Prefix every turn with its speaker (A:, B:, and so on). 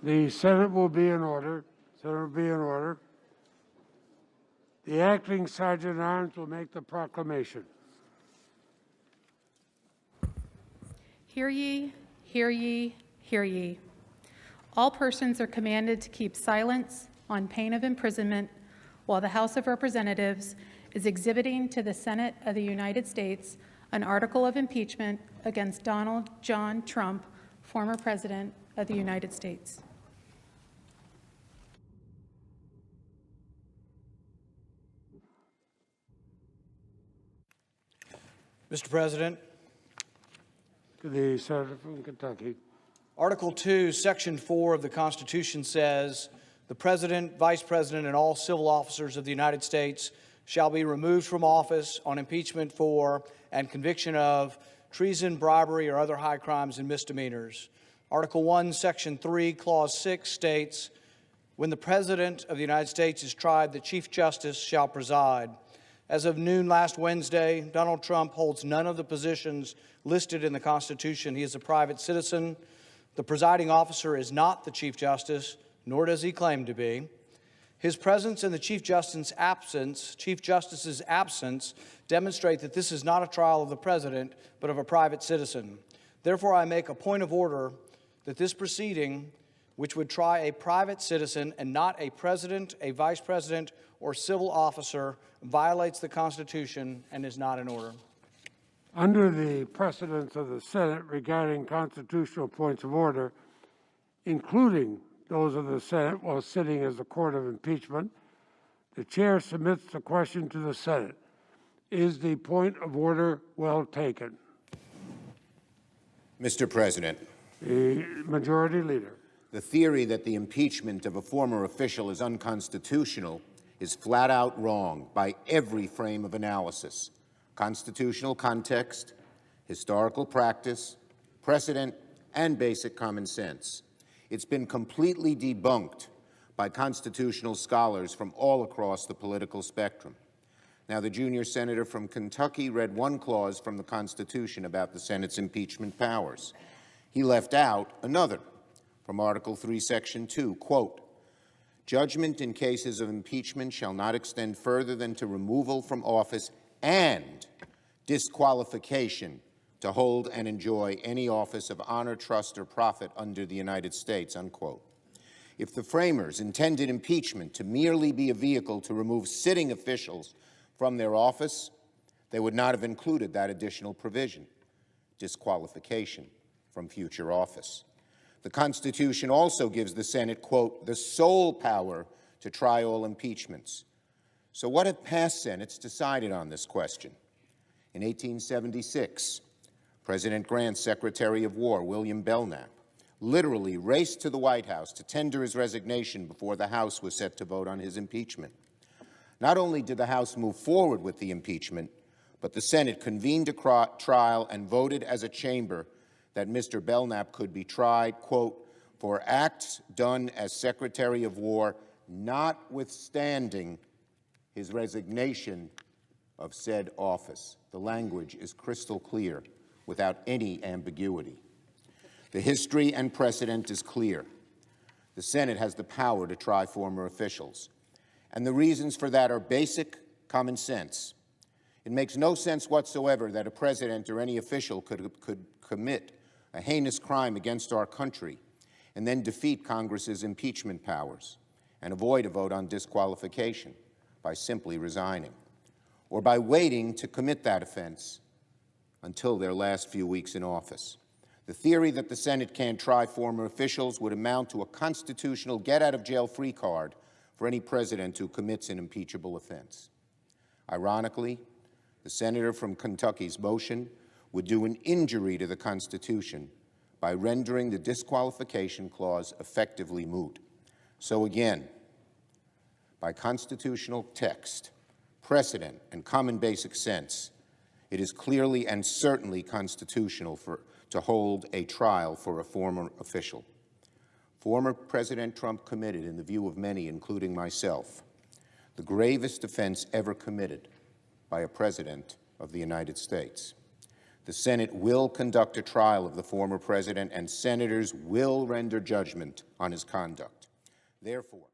A: The Senate will be in order. Senate will be in order. The acting Sergeant at Arms will make the proclamation.
B: Hear ye, hear ye, hear ye. All persons are commanded to keep silence on pain of imprisonment while the House of Representatives is exhibiting to the Senate of the United States an article of impeachment against Donald John Trump, former President of the United States.
C: Mr. President,
A: To the Senator from Kentucky.
C: Article 2, Section 4 of the Constitution says, "The President, Vice President, and all civil officers of the United States shall be removed from office on impeachment for and conviction of treason, bribery, or other high crimes and misdemeanors." Article 1, Section 3, Clause 6 states, "When the President of the United States is tried, the Chief Justice shall preside." As of noon last Wednesday, Donald Trump holds none of the positions listed in the Constitution. He is a private citizen. The presiding officer is not the Chief Justice, nor does he claim to be. His presence and the Chief Justice's absence demonstrate that this is not a trial of the President, but of a private citizen. Therefore, I make a point of order that this proceeding, which would try a private citizen and not a president, a vice president, or civil officer, violates the Constitution and is not in order.
A: Under the precedents of the Senate regarding constitutional points of order, including those of the Senate while sitting as a court of impeachment, the chair submits the question to the Senate. Is the point of order well taken?
D: Mr. President,
A: The Majority Leader.
D: the theory that the impeachment of a former official is unconstitutional is flat out wrong by every frame of analysis: constitutional context, historical practice, precedent, and basic common sense. It's been completely debunked by constitutional scholars from all across the political spectrum. Now, the junior senator from Kentucky read one clause from the Constitution about the Senate's impeachment powers. He left out another from Article 3, Section 2, quote, "Judgment in cases of impeachment shall not extend further than to removal from office and disqualification to hold and enjoy any office of honor, trust, or profit under the United States," unquote. If the framers intended impeachment to merely be a vehicle to remove sitting officials from their office, they would not have included that additional provision, disqualification from future office. The Constitution also gives the Senate, quote, "the sole power to try all impeachments." So what have past Senates decided on this question? In 1876, President Grant's Secretary of War, William Belknap, literally raced to the White House to tender his resignation before the House was set to vote on his impeachment. Not only did the House move forward with the impeachment, but the Senate convened a trial and voted as a chamber that Mr. Belknap could be tried, quote, "for acts done as Secretary of War, notwithstanding his resignation of said office." The language is crystal clear, without any ambiguity. The history and precedent is clear. The Senate has the power to try former officials, and the reasons for that are basic common sense. It makes no sense whatsoever that a president or any official could commit a heinous crime against our country and then defeat Congress's impeachment powers and avoid a vote on disqualification by simply resigning, or by waiting to commit that offense until their last few weeks in office. The theory that the Senate can't try former officials would amount to a constitutional get-out-of-jail-free card for any president who commits an impeachable offense. Ironically, the senator from Kentucky's motion would do an injury to the Constitution by rendering the disqualification clause effectively moot. So again, by constitutional text, precedent, and common basic sense, it is clearly and certainly constitutional to hold a trial for a former official. Former President Trump committed, in the view of many, including myself, the gravest offense ever committed by a president of the United States. The Senate will conduct a trial of the former president, and senators will render judgment on his conduct. Therefore,